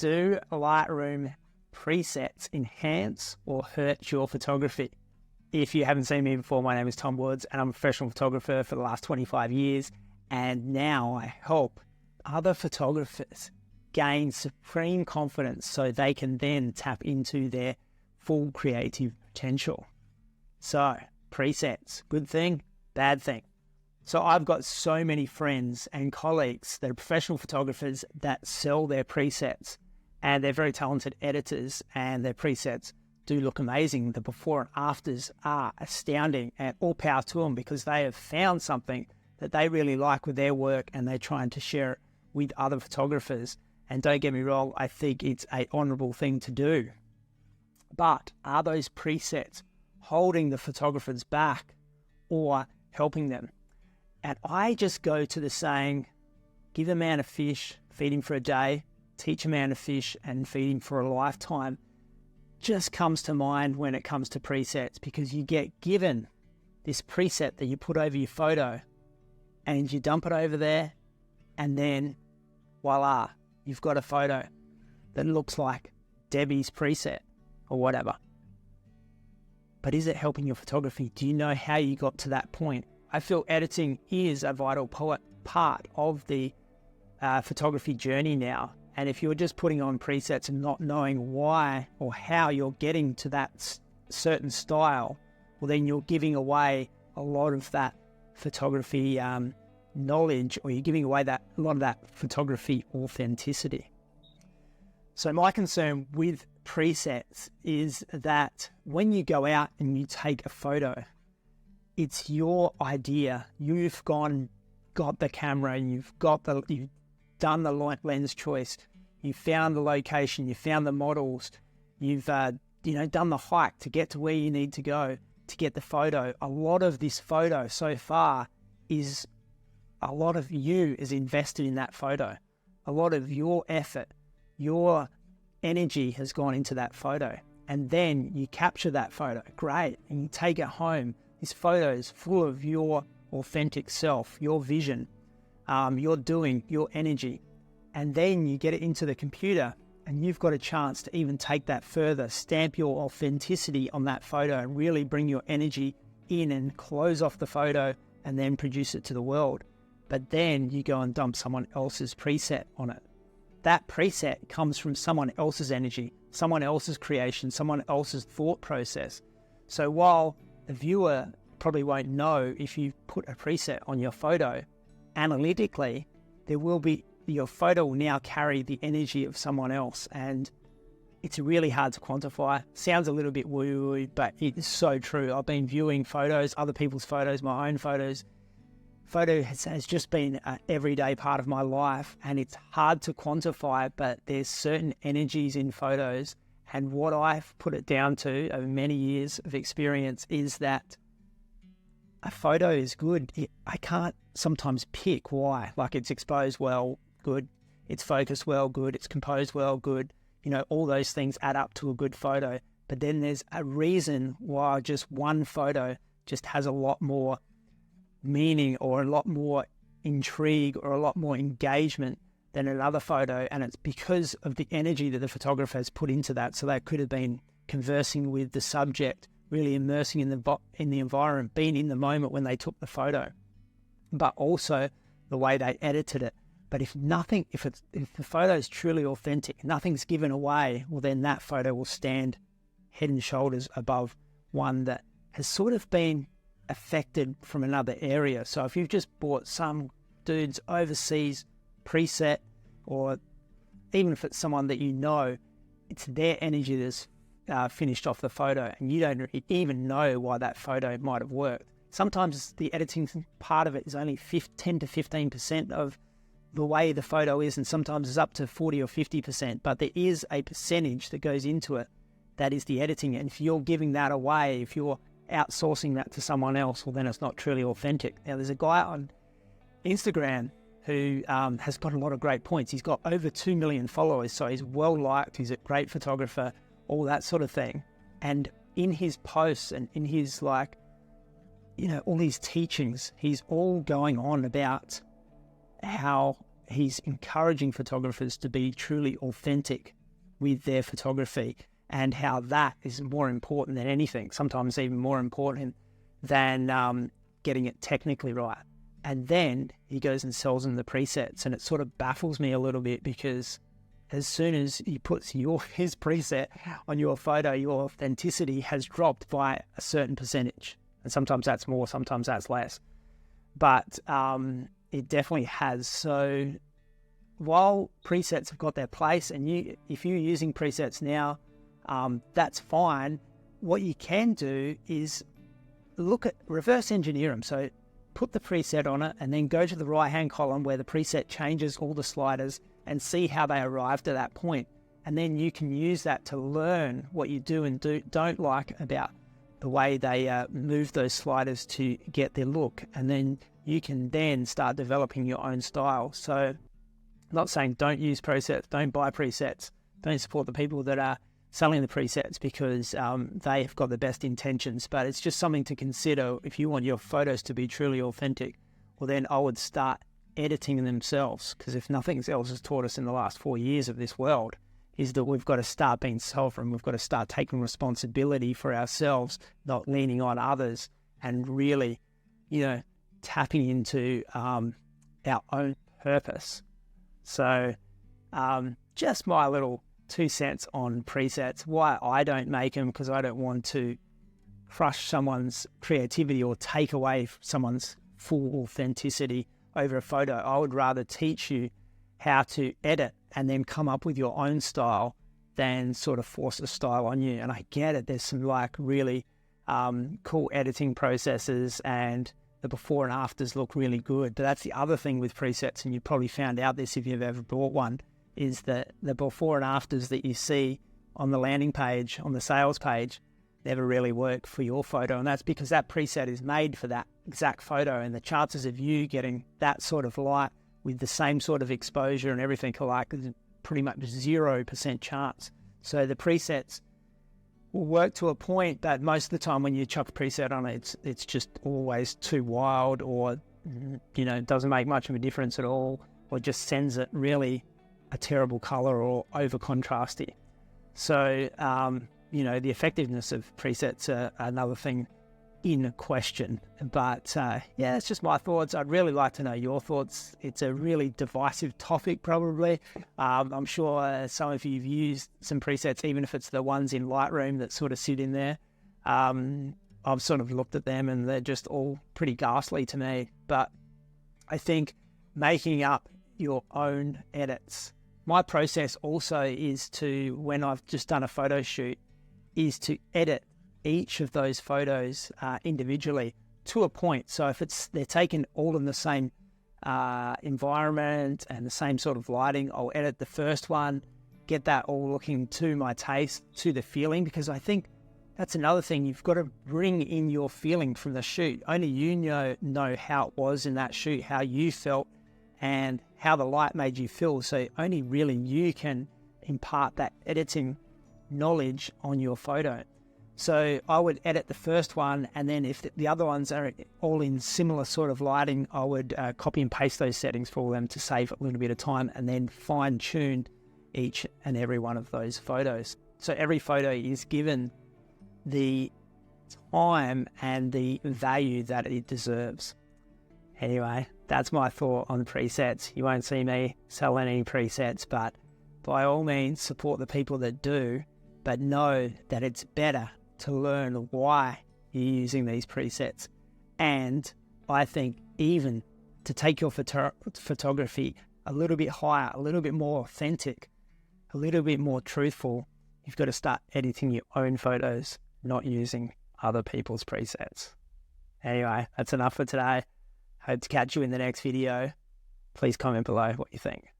Do Lightroom presets enhance or hurt your photography? If you haven't seen me before, my name is Tom Woods and I'm a professional photographer for the last 25 years. And now I help other photographers gain supreme confidence so they can then tap into their full creative potential. So, presets, good thing, bad thing. So I've got so many friends and colleagues that are professional photographers that sell their presets, and they're very talented editors, and their presets do look amazing. The before and afters are astounding, and all power to them because they have found something that they really like with their work and they're trying to share it with other photographers. And don't get me wrong, I think it's an honourable thing to do. But are those presets holding the photographers back or helping them? And I just go to the saying, give a man a fish, feed him for a day, teach a man to fish and feed him for a lifetime. Just comes to mind when it comes to presets, because you get given this preset that you put over your photo and you dump it over there, and then voila, you've got a photo that looks like Debbie's preset or whatever. But is it helping your photography? Do you know how you got to that point? I feel editing is a vital part of the photography journey now. And if you're just putting on presets and not knowing why or how you're getting to that certain style, well, then you're giving away a lot of that photography knowledge, or you're giving away a lot of that photography authenticity. So my concern with presets is that when you go out and you take a photo, it's your idea. You've got the camera, you've done the lens choice, you found the location, you found the models, you've done the hike to get to where you need to go to get the photo. A lot of this photo so far is a lot of you is invested in that photo. A lot of your effort, your energy has gone into that photo. And then you capture that photo, great, and you take it home. This photo is full of your authentic self, your vision, your doing, your energy. And then you get it into the computer and you've got a chance to even take that further, stamp your authenticity on that photo and really bring your energy in and close off the photo and then produce it to the world. But then you go and dump someone else's preset on it. That preset comes from someone else's energy, someone else's creation, someone else's thought process. So while the viewer probably won't know if you put a preset on your photo, analytically, your photo will now carry the energy of someone else, and it's really hard to quantify. Sounds a little bit woo-woo, but it is so true. I've been viewing photos, other people's photos, my own photos. Photo has just been an everyday part of my life, and it's hard to quantify, but there's certain energies in photos, and what I've put it down to over many years of experience is that a photo is good. I can't sometimes pick why. Like, it's exposed well, good. It's focused well, good. It's composed well, good. All those things add up to a good photo. But then there's a reason why just one photo just has a lot more meaning or a lot more intrigue or a lot more engagement than another photo. And it's because of the energy that the photographer has put into that. So they could have been conversing with the subject, really immersing in the environment, being in the moment when they took the photo, but also the way they edited it. But if the photo is truly authentic, nothing's given away, well, then that photo will stand head and shoulders above one that has sort of been affected from another area. So if you've just bought some dude's overseas preset, or even if it's someone that you know, it's their energy that's finished off the photo, and you don't even know why that photo might have worked. Sometimes the editing part of it is only 10 to 15% of the way the photo is, and sometimes it's up to 40 or 50%, but there is a percentage that goes into it that is the editing. And if you're giving that away, if you're outsourcing that to someone else, well, then it's not truly authentic. Now, there's a guy on Instagram who has got a lot of great points. He's got over 2 million followers, so he's well liked, he's a great photographer, all that sort of thing. And in his posts and in his all these teachings, he's all going on about how he's encouraging photographers to be truly authentic with their photography, and how that is more important than anything, sometimes even more important than getting it technically right. And then he goes and sells them the presets, and it sort of baffles me a little bit, because as soon as he puts his preset on your photo, your authenticity has dropped by a certain percentage. And sometimes that's more, sometimes that's less. But it definitely has. So while presets have got their place, and if you're using presets now, that's fine. What you can do is reverse engineer them. So put the preset on it, and then go to the right-hand column where the preset changes all the sliders, and see how they arrived at that point. And then you can use that to learn what you do and don't like about the way they move those sliders to get their look. And then you can then start developing your own style. So I'm not saying don't use presets, don't buy presets, don't support the people that are selling the presets, because they have got the best intentions. But it's just something to consider. If you want your photos to be truly authentic, well, then I would start editing themselves, because if nothing else has taught us in the last 4 years of this world, is that we've got to start being sovereign. We've got to start taking responsibility for ourselves, not leaning on others, and really, tapping into our own purpose. So just my little 2 cents on presets. Why I don't make them, because I don't want to crush someone's creativity or take away someone's full authenticity over a photo. I would rather teach you how to edit and then come up with your own style than sort of force a style on you. And I get it, there's some really cool editing processes, and the before and afters look really good. But that's the other thing with presets, and you probably found out this if you've ever bought one, is that the before and afters that you see on the landing page, on the sales page, never really work for your photo. And that's because that preset is made for that exact photo, and the chances of you getting that sort of light with the same sort of exposure and everything alike is pretty much 0% chance. So the presets will work to a point, but most of the time when you chuck a preset on it, it's just always too wild, or doesn't make much of a difference at all, or just sends it really a terrible color or over contrasty. So the effectiveness of presets are another thing in question. But it's just my thoughts. I'd really like to know your thoughts. It's a really divisive topic, probably. I'm sure some of you have used some presets, even if it's the ones in Lightroom that sort of sit in there. I've sort of looked at them, and they're just all pretty ghastly to me. But I think making up your own edits. My process also is to, when I've just done a photo shoot, is to edit each of those photos individually to a point. So if they're taken all in the same environment and the same sort of lighting, I'll edit the first one, get that all looking to my taste, to the feeling, because I think that's another thing. You've got to bring in your feeling from the shoot. Only you know how it was in that shoot, how you felt, and how the light made you feel. So only really you can impart that editing knowledge on your photo. So I would edit the first one, and then if the other ones are all in similar sort of lighting, I would copy and paste those settings for them to save a little bit of time, and then fine tune each and every one of those photos. So every photo is given the time and the value that it deserves. Anyway, that's my thought on presets. You won't see me selling any presets, but by all means support the people that do, but know that it's better to learn why you're using these presets. And I think even to take your photography a little bit higher, a little bit more authentic, a little bit more truthful, you've got to start editing your own photos, not using other people's presets. Anyway, that's enough for today. Hope to catch you in the next video. Please comment below what you think.